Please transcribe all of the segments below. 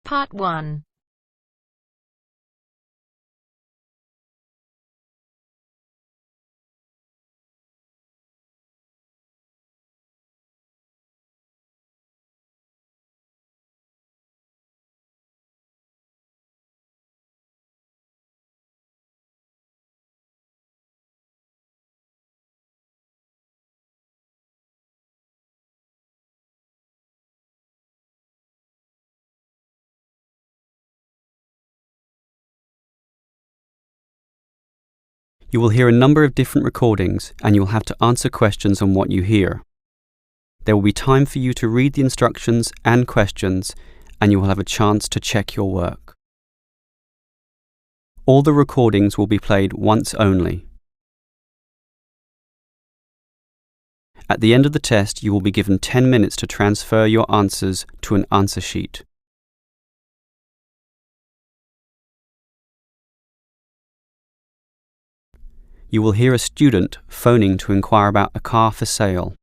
Part 1. You will hear a number of different recordings and you will have to answer questions on what you hear. There will be time for you to read the instructions and questions and you will have a chance to check your work. All the recordings will be played once only. At the end of the test, you will be given 10 minutes to transfer your answers to an answer sheet. You will hear a student phoning to inquire about a car for sale.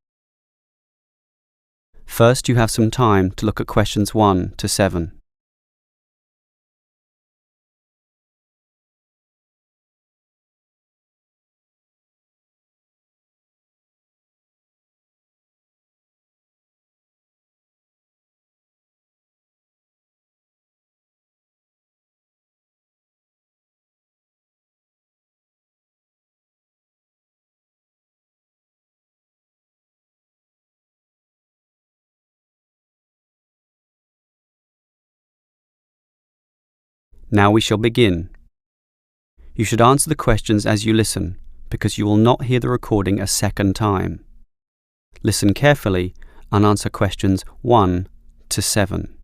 First, you have some time to look at questions 1 to 7. Now we shall begin. You should answer the questions as you listen, because you will not hear the recording a second time. Listen carefully and answer questions 1 to 7.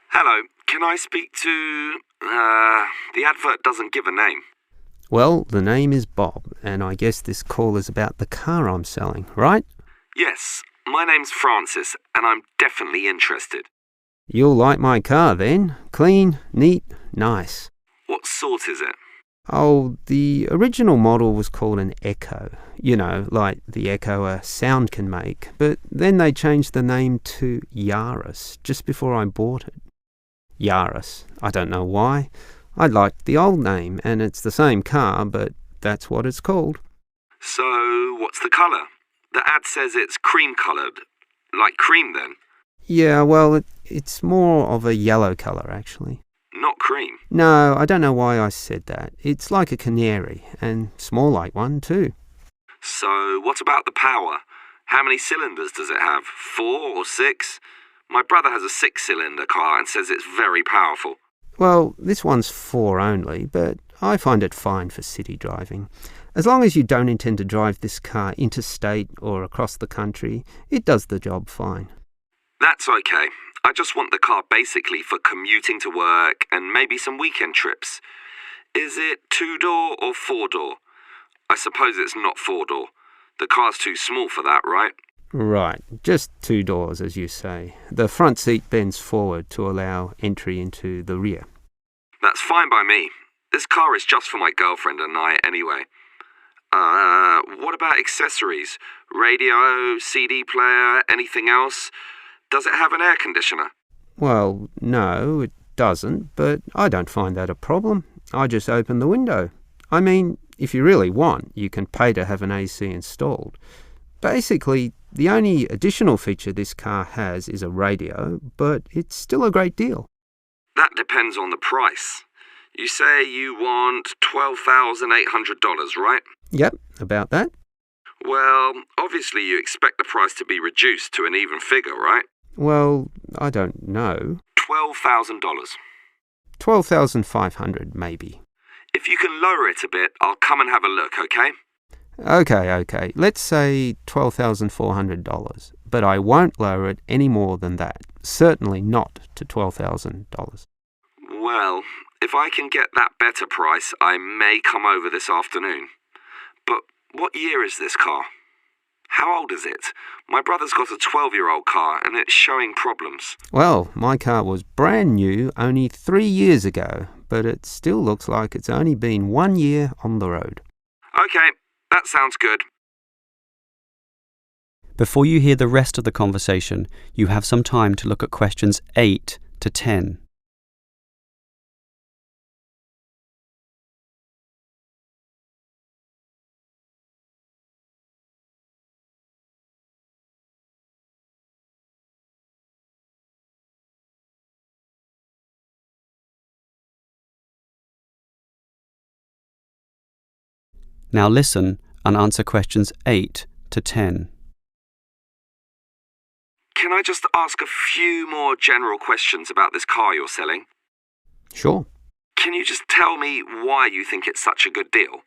Hello, can I speak to... the advert doesn't give a name. Well, the name is Bob, and I guess this call is about the car I'm selling, right? Yes, my name's Francis, and I'm definitely interested. You'll like my car then. Clean, neat, nice. What sort is it? Oh, the original model was called an Echo. You know, like the echo a sound can make. But then they changed the name to Yaris just before I bought it. Yaris. I don't know why. I liked the old name, and it's the same car, but that's what it's called. So, what's the colour? The ad says it's cream-coloured. Like cream, then? Yeah, well, it's more of a yellow colour, actually. Not cream? No, I don't know why I said that. It's like a canary, and it's more like one, too. So, what about the power? How many cylinders does it have? 4 or 6? My brother has a 6-cylinder car and says it's very powerful. Well, this one's 4 only, but I find it fine for city driving. As long as you don't intend to drive this car interstate or across the country, it does the job fine. That's okay. I just want the car basically for commuting to work and maybe some weekend trips. Is it 2-door or 4-door? I suppose it's not 4-door. The car's too small for that, right? Right, just 2 doors, as you say. The front seat bends forward to allow entry into the rear. That's fine by me. This car is just for my girlfriend and I anyway. What about accessories? Radio, CD player, anything else? Does it have an air conditioner? Well, no, it doesn't, but I don't find that a problem. I just open the window. I mean, if you really want, you can pay to have an AC installed. Basically, the only additional feature this car has is a radio, but it's still a great deal. That depends on the price. You say you want $12,800, right? Yep, about that. Well, obviously you expect the price to be reduced to an even figure, right? Well, I don't know. $12,000. $12,500, maybe. If you can lower it a bit, I'll come and have a look, okay? Okay. Let's say $12,400, but I won't lower it any more than that. Certainly not to $12,000. Well, if I can get that better price, I may come over this afternoon. But what year is this car? How old is it? My brother's got a 12-year-old car and it's showing problems. Well, my car was brand new only 3 years ago, but it still looks like it's only been 1 year on the road. Okay, that sounds good. Before you hear the rest of the conversation, you have some time to look at questions 8 to 10. Now listen and answer questions 8 to 10. Can I just ask a few more general questions about this car you're selling? Sure. Can you just tell me why you think it's such a good deal?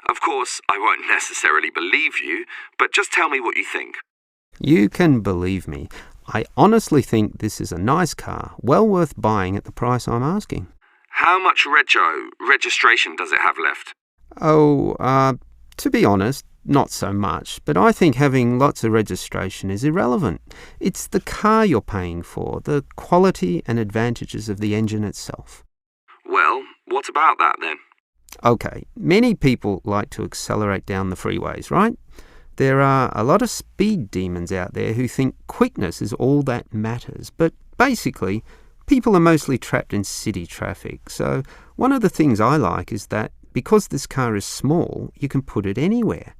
Of course, I won't necessarily believe you, but just tell me what you think. You can believe me. I honestly think this is a nice car, well worth buying at the price I'm asking. How much registration does it have left? To be honest, not so much, but I think having lots of registration is irrelevant. It's the car you're paying for, the quality and advantages of the engine itself. Well, what about that then? Okay, many people like to accelerate down the freeways, right? There are a lot of speed demons out there who think quickness is all that matters, but basically, people are mostly trapped in city traffic. So one of the things I like is that because this car is small, you can put it anywhere.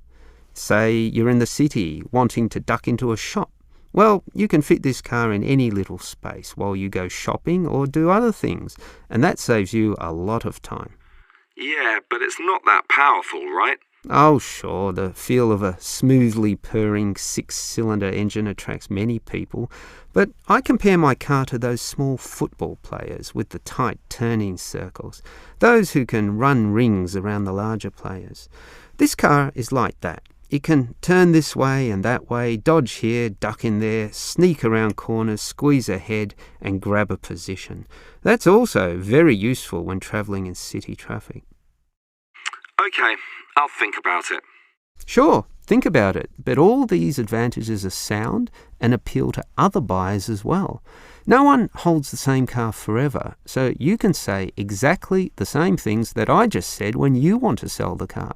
Say you're in the city wanting to duck into a shop. Well, you can fit this car in any little space while you go shopping or do other things, and that saves you a lot of time. Yeah, but it's not that powerful, right? Oh, sure, the feel of a smoothly purring 6-cylinder engine attracts many people, but I compare my car to those small football players with the tight turning circles, those who can run rings around the larger players. This car is like that. It can turn this way and that way, dodge here, duck in there, sneak around corners, squeeze ahead and grab a position. That's also very useful when travelling in city traffic. Okay, I'll think about it. Sure, think about it, but all these advantages are sound and appeal to other buyers as well. No one holds the same car forever, so you can say exactly the same things that I just said when you want to sell the car.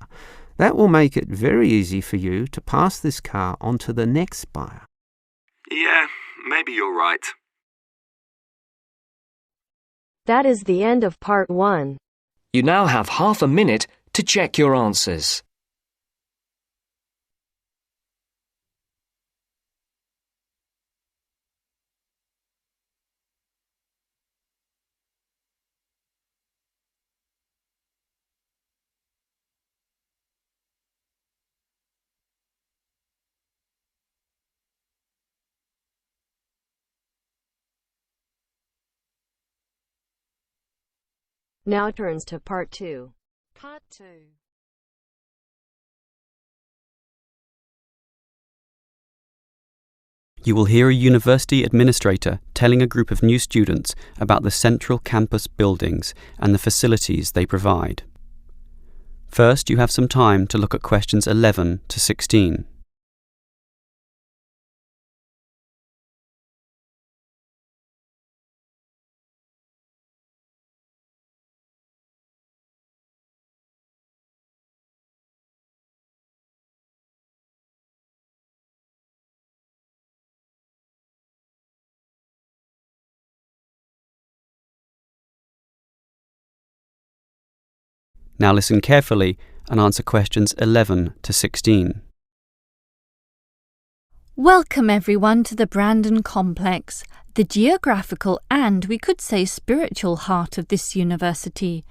That will make it very easy for you to pass this car on to the next buyer. Yeah, maybe you're right. That is the end of part 1. You now have half a minute to check your answers. Now turns to part 2. Part 2. You will hear a university administrator telling a group of new students about the central campus buildings and the facilities they provide. First, you have some time to look at questions 11 to 16. Now listen carefully and answer questions 11 to 16. Welcome everyone to the Brandon Complex, the geographical and, we could say, spiritual heart of this university.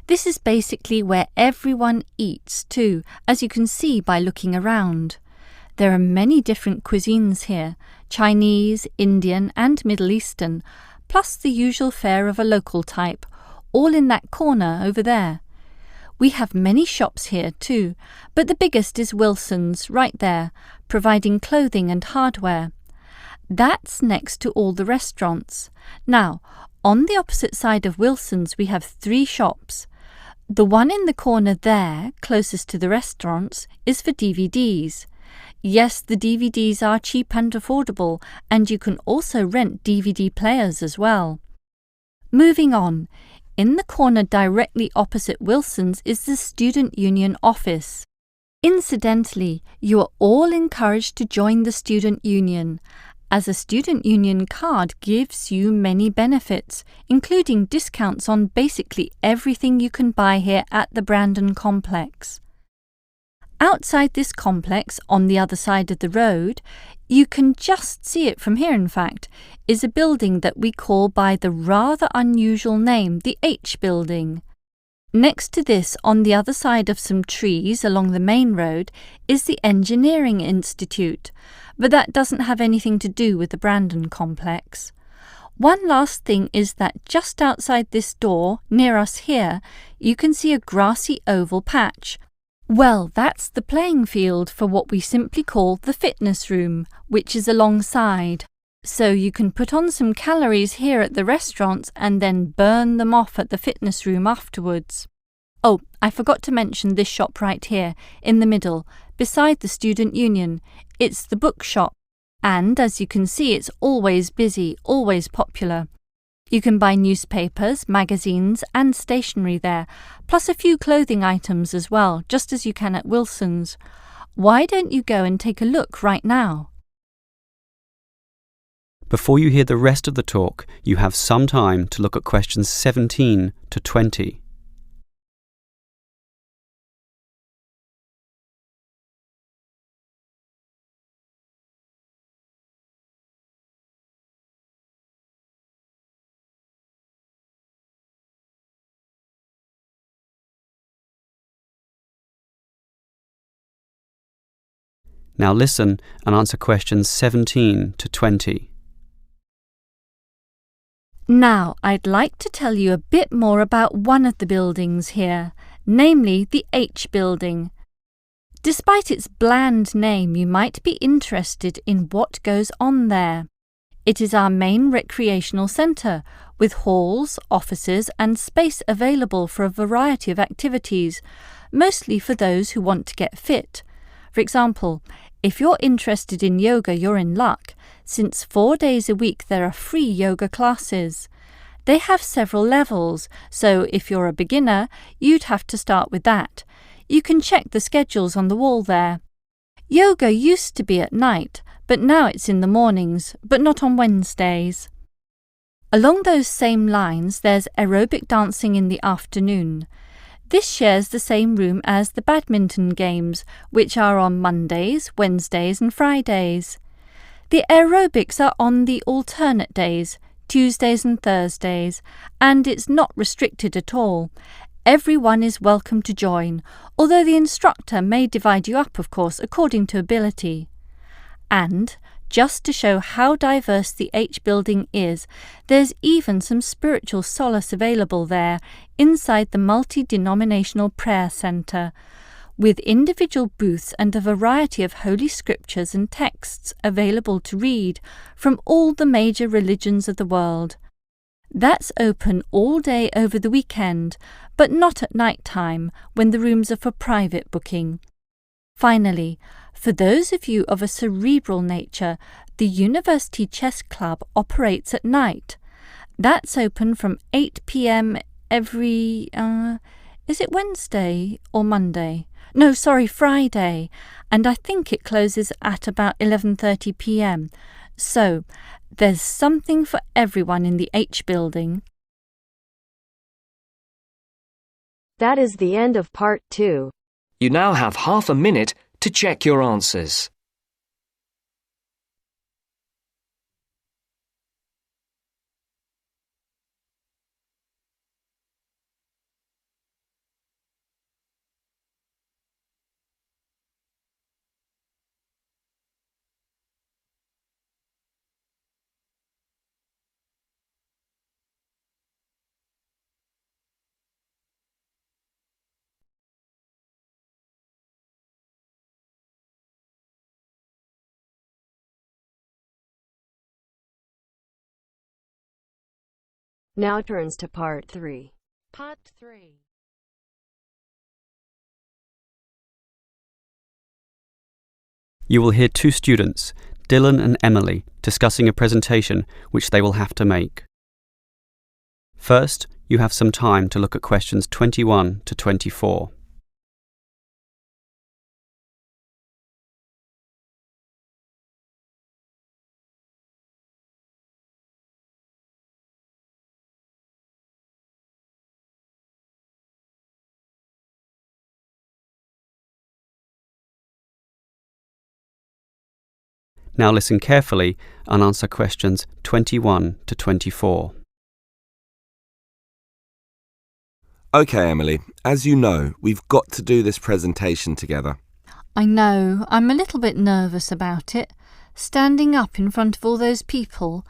This is basically where everyone eats too, as you can see by looking around. There are many different cuisines here, Chinese, Indian and Middle Eastern, plus the usual fare of a local type, all in that corner over there. We have many shops here too, but the biggest is Wilson's right there, providing clothing and hardware. That's next to all the restaurants. Now, on the opposite side of Wilson's we have 3 shops. The one in the corner there, closest to the restaurants, is for DVDs. Yes, the DVDs are cheap and affordable, and you can also rent DVD players as well. Moving on. In the corner directly opposite Wilson's is the Student Union office. Incidentally, you are all encouraged to join the student union, as a student union card gives you many benefits, including discounts on basically everything you can buy here at the Brandon complex. Outside this complex, on the other side of the road, you can just see it from here in fact, is a building that we call by the rather unusual name, the H Building. Next to this, on the other side of some trees along the main road, is the Engineering Institute, but that doesn't have anything to do with the Brandon complex. One last thing is that just outside this door, near us here, you can see a grassy oval patch. Well, that's the playing field for what we simply call the fitness room, which is alongside. So you can put on some calories here at the restaurants and then burn them off at the fitness room afterwards. Oh, I forgot to mention this shop right here, in the middle, beside the student union. It's the bookshop. And as you can see, it's always busy, always popular. You can buy newspapers, magazines and stationery there, plus a few clothing items as well, just as you can at Wilson's. Why don't you go and take a look right now? Before you hear the rest of the talk, you have some time to look at questions 17 to 20. Now listen and answer questions 17 to 20. Now, I'd like to tell you a bit more about one of the buildings here, namely the H Building. Despite its bland name, you might be interested in what goes on there. It is our main recreational centre, with halls, offices and space available for a variety of activities, mostly for those who want to get fit. For example, if you're interested in yoga, you're in luck, since 4 days a week there are free yoga classes. They have several levels, so if you're a beginner, you'd have to start with that. You can check the schedules on the wall there. Yoga used to be at night, but now it's in the mornings, but not on Wednesdays. Along those same lines, there's aerobic dancing in the afternoon. This shares the same room as the badminton games, which are on Mondays, Wednesdays and Fridays. The aerobics are on the alternate days, Tuesdays and Thursdays, and it's not restricted at all. Everyone is welcome to join, although the instructor may divide you up, of course, according to ability. And, just to show how diverse the H Building is, there's even some spiritual solace available there, inside the multi-denominational prayer centre, with individual booths and a variety of holy scriptures and texts available to read from all the major religions of the world. That's open all day over the weekend, but not at night time, when the rooms are for private booking. Finally, for those of you of a cerebral nature, the University Chess Club operates at night. That's open from 8 p.m. every, is it Wednesday or Monday? No, sorry, Friday. And I think it closes at about 11:30 p.m. So, there's something for everyone in the H Building. That is the end of part 2. You now have half a minute to check your answers. Now turns to part 3. Part 3. You will hear two students, Dylan and Emily, discussing a presentation which they will have to make. First, you have some time to look at questions 21 to 24. Now listen carefully and answer questions 21 to 24. Okay, Emily, as you know, we've got to do this presentation together. I know, I'm a little bit nervous about it. Standing up in front of all those people.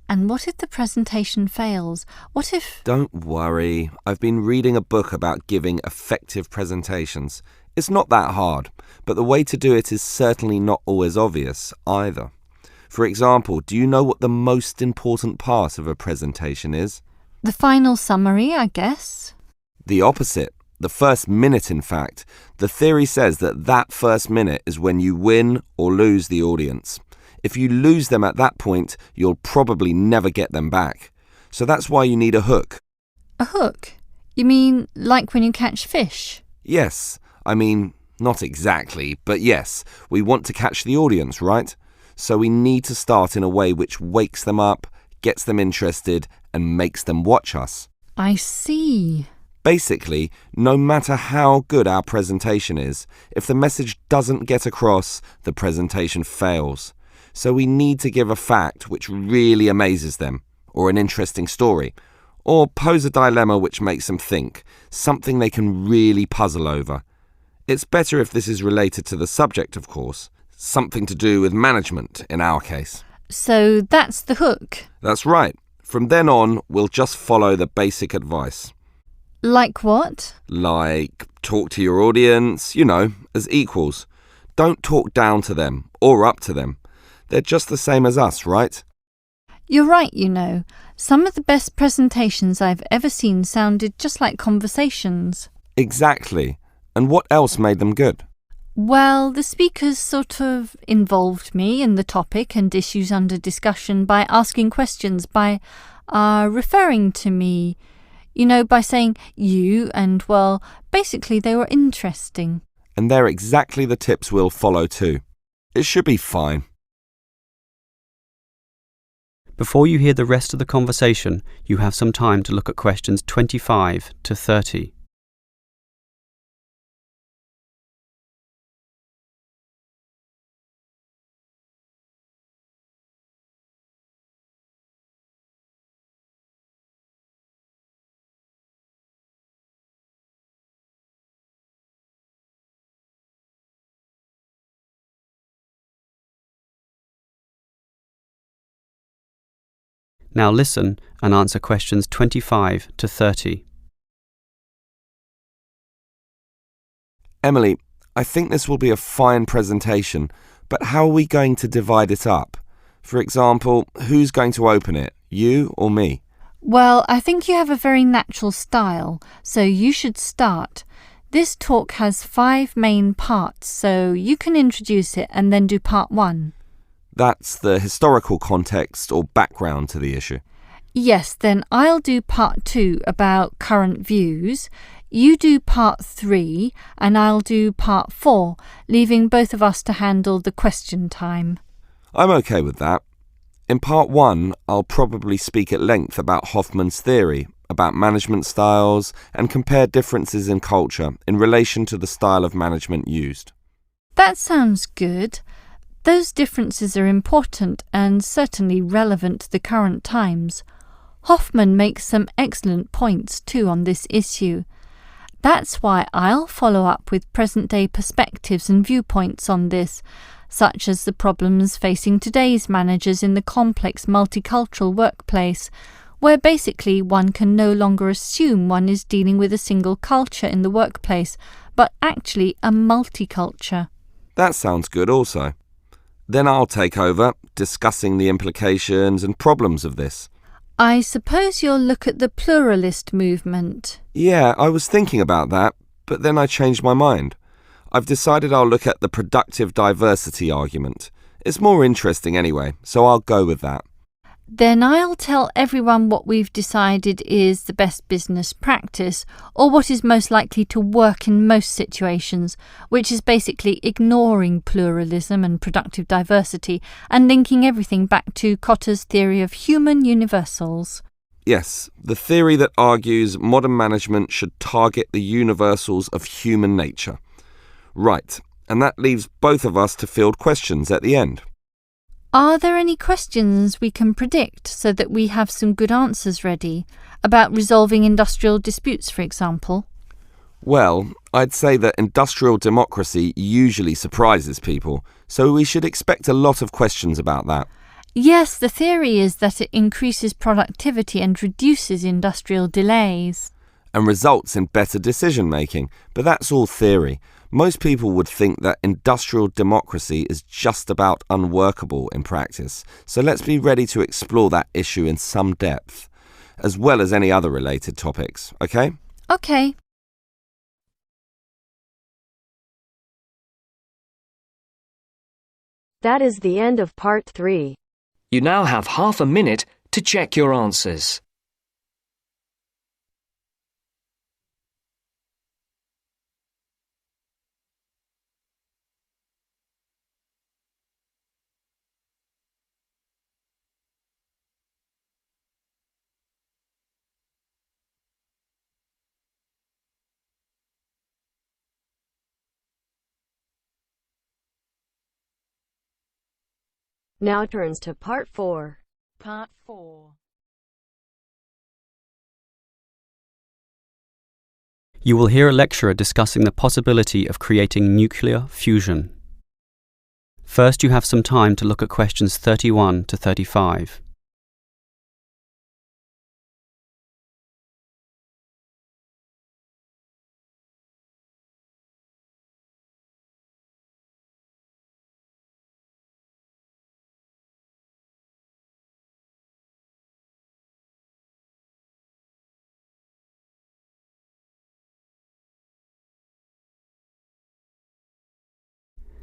And what if the presentation fails? What if... Don't worry. I've been reading a book about giving effective presentations. It's not that hard, but the way to do it is certainly not always obvious either. For example, do you know what the most important part of a presentation is? The final summary, I guess. The opposite. The first minute, in fact. The theory says that first minute is when you win or lose the audience. If you lose them at that point, you'll probably never get them back. So that's why you need a hook. A hook? You mean like when you catch fish? Yes. I mean, not exactly, but yes. We want to catch the audience, right? So we need to start in a way which wakes them up, gets them interested, and makes them watch us. I see. Basically, no matter how good our presentation is, if the message doesn't get across, the presentation fails. So we need to give a fact which really amazes them, or an interesting story, or pose a dilemma which makes them think, something they can really puzzle over. It's better if this is related to the subject, of course, something to do with management in our case. So that's the hook? That's right. From then on, we'll just follow the basic advice. Like what? Like, talk to your audience, as equals. Don't talk down to them or up to them. They're just the same as us, right? You're right, Some of the best presentations I've ever seen sounded just like conversations. Exactly. And what else made them good? Well, the speakers sort of involved me in the topic and issues under discussion by asking questions, by referring to me, by saying you, and, well, basically they were interesting. And they're exactly the tips we'll follow too. It should be fine. Before you hear the rest of the conversation, you have some time to look at questions 25 to 30. Now listen and answer questions 25 to 30. Emily, I think this will be a fine presentation, but how are we going to divide it up? For example, who's going to open it, you or me? Well, I think you have a very natural style, so you should start. This talk has 5 main parts, so you can introduce it and then do part 1. That's the historical context or background to the issue. Yes, then I'll do part 2 about current views. You do part 3 and I'll do part 4, leaving both of us to handle the question time. I'm okay with that. In part 1, I'll probably speak at length about Hoffman's theory, about management styles, and compare differences in culture in relation to the style of management used. That sounds good. Those differences are important and certainly relevant to the current times. Hoffman makes some excellent points too on this issue. That's why I'll follow up with present-day perspectives and viewpoints on this, such as the problems facing today's managers in the complex multicultural workplace, where basically one can no longer assume one is dealing with a single culture in the workplace, but actually a multiculture. That sounds good also. Then I'll take over, discussing the implications and problems of this. I suppose you'll look at the pluralist movement. Yeah, I was thinking about that, but then I changed my mind. I've decided I'll look at the productive diversity argument. It's more interesting anyway, so I'll go with that. Then I'll tell everyone what we've decided is the best business practice, or what is most likely to work in most situations, which is basically ignoring pluralism and productive diversity and linking everything back to Kotter's theory of human universals. Yes, the theory that argues modern management should target the universals of human nature. Right, and that leaves both of us to field questions at the end. Are there any questions we can predict so that we have some good answers ready, about resolving industrial disputes, for example? Well, I'd say that industrial democracy usually surprises people, so we should expect a lot of questions about that. Yes, the theory is that it increases productivity and reduces industrial delays. And results in better decision-making, but that's all theory. Most people would think that industrial democracy is just about unworkable in practice, so let's be ready to explore that issue in some depth, as well as any other related topics, okay? Okay. That is the end of part 3. You now have half a minute to check your answers. Now turns to part 4. Part 4. You will hear a lecturer discussing the possibility of creating nuclear fusion. First, you have some time to look at questions 31 to 35.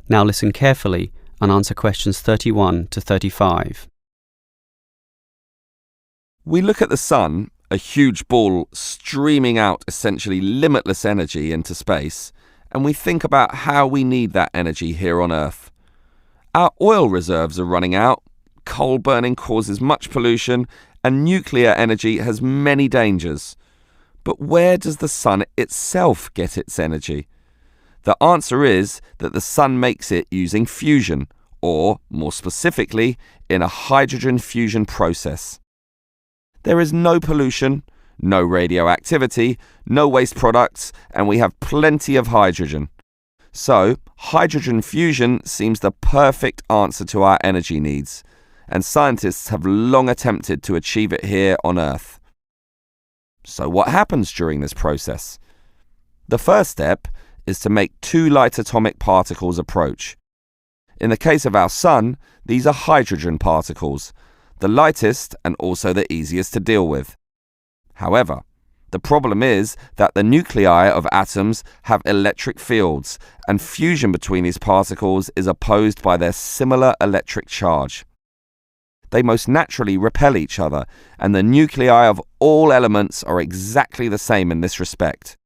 Now listen carefully and answer questions 31 to 35. We look at the sun, a huge ball streaming out essentially limitless energy into space, and we think about how we need that energy here on Earth. Our oil reserves are running out, coal burning causes much pollution, and nuclear energy has many dangers. But where does the sun itself get its energy? The answer is that the sun makes it using fusion, or, more specifically, in a hydrogen fusion process. There is no pollution, no radioactivity, no waste products, and we have plenty of hydrogen. So, hydrogen fusion seems the perfect answer to our energy needs, and scientists have long attempted to achieve it here on Earth. So what happens during this process? The first step is to make two light atomic particles approach. In the case of our sun, these are hydrogen particles, the lightest and also the easiest to deal with. However, the problem is that the nuclei of atoms have electric fields, and fusion between these particles is opposed by their similar electric charge. They most naturally repel each other, and the nuclei of all elements are exactly the same in this respect.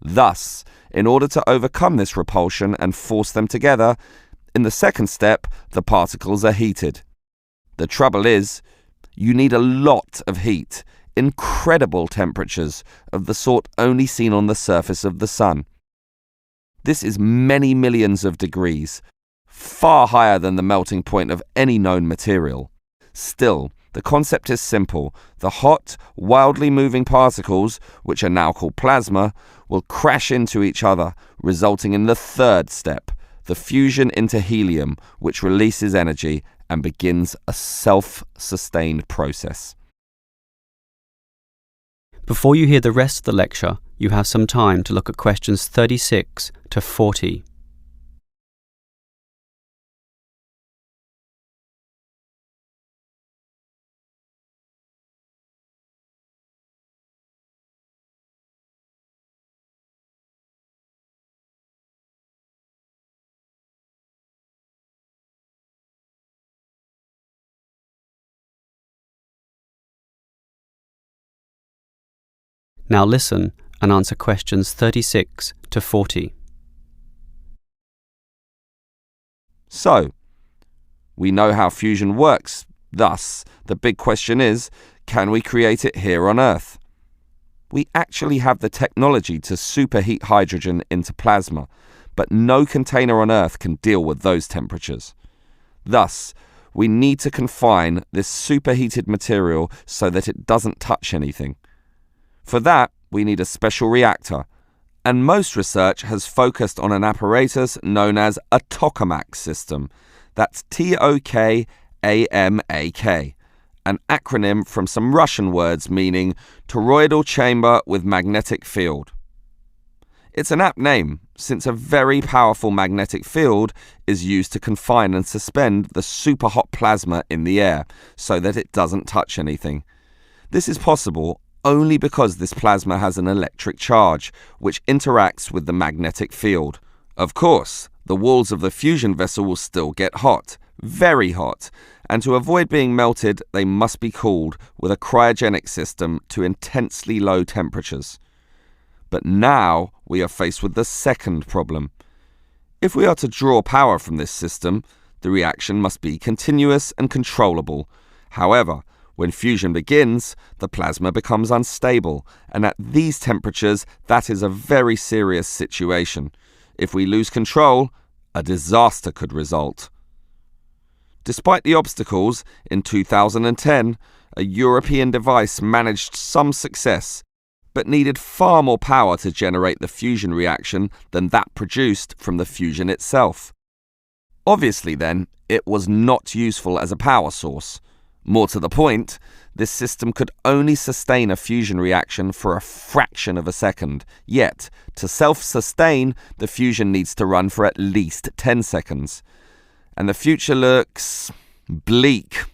Thus, in order to overcome this repulsion and force them together, in the second step, the particles are heated. The trouble is, you need a lot of heat, incredible temperatures of the sort only seen on the surface of the sun. This is many millions of degrees, far higher than the melting point of any known material. Still, the concept is simple. The hot, wildly moving particles, which are now called plasma, will crash into each other, resulting in the third step, the fusion into helium, which releases energy and begins a self-sustained process. Before you hear the rest of the lecture, you have some time to look at questions 36 to 40. Now listen and answer questions 36 to 40. So, we know how fusion works. Thus, the big question is, can we create it here on Earth? We actually have the technology to superheat hydrogen into plasma, but no container on Earth can deal with those temperatures. Thus, we need to confine this superheated material so that it doesn't touch anything. For that, we need a special reactor, and most research has focused on an apparatus known as a tokamak system. That's Tokamak, an acronym from some Russian words meaning toroidal chamber with magnetic field. It's an apt name, since a very powerful magnetic field is used to confine and suspend the superhot plasma in the air so that it doesn't touch anything. This is possible only because this plasma has an electric charge, which interacts with the magnetic field. Of course, the walls of the fusion vessel will still get hot, very hot, and to avoid being melted, they must be cooled with a cryogenic system to intensely low temperatures. But now we are faced with the second problem. If we are to draw power from this system, the reaction must be continuous and controllable. However, when fusion begins, the plasma becomes unstable, and at these temperatures, that is a very serious situation. If we lose control, a disaster could result. Despite the obstacles, in 2010, a European device managed some success, but needed far more power to generate the fusion reaction than that produced from the fusion itself. Obviously then, it was not useful as a power source. More to the point, this system could only sustain a fusion reaction for a fraction of a second, yet, to self-sustain, the fusion needs to run for at least 10 seconds. And the future looks bleak.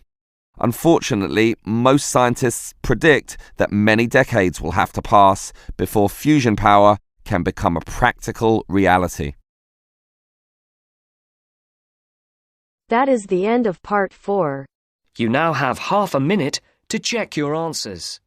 Unfortunately, most scientists predict that many decades will have to pass before fusion power can become a practical reality. That is the end of part 4. You now have half a minute to check your answers.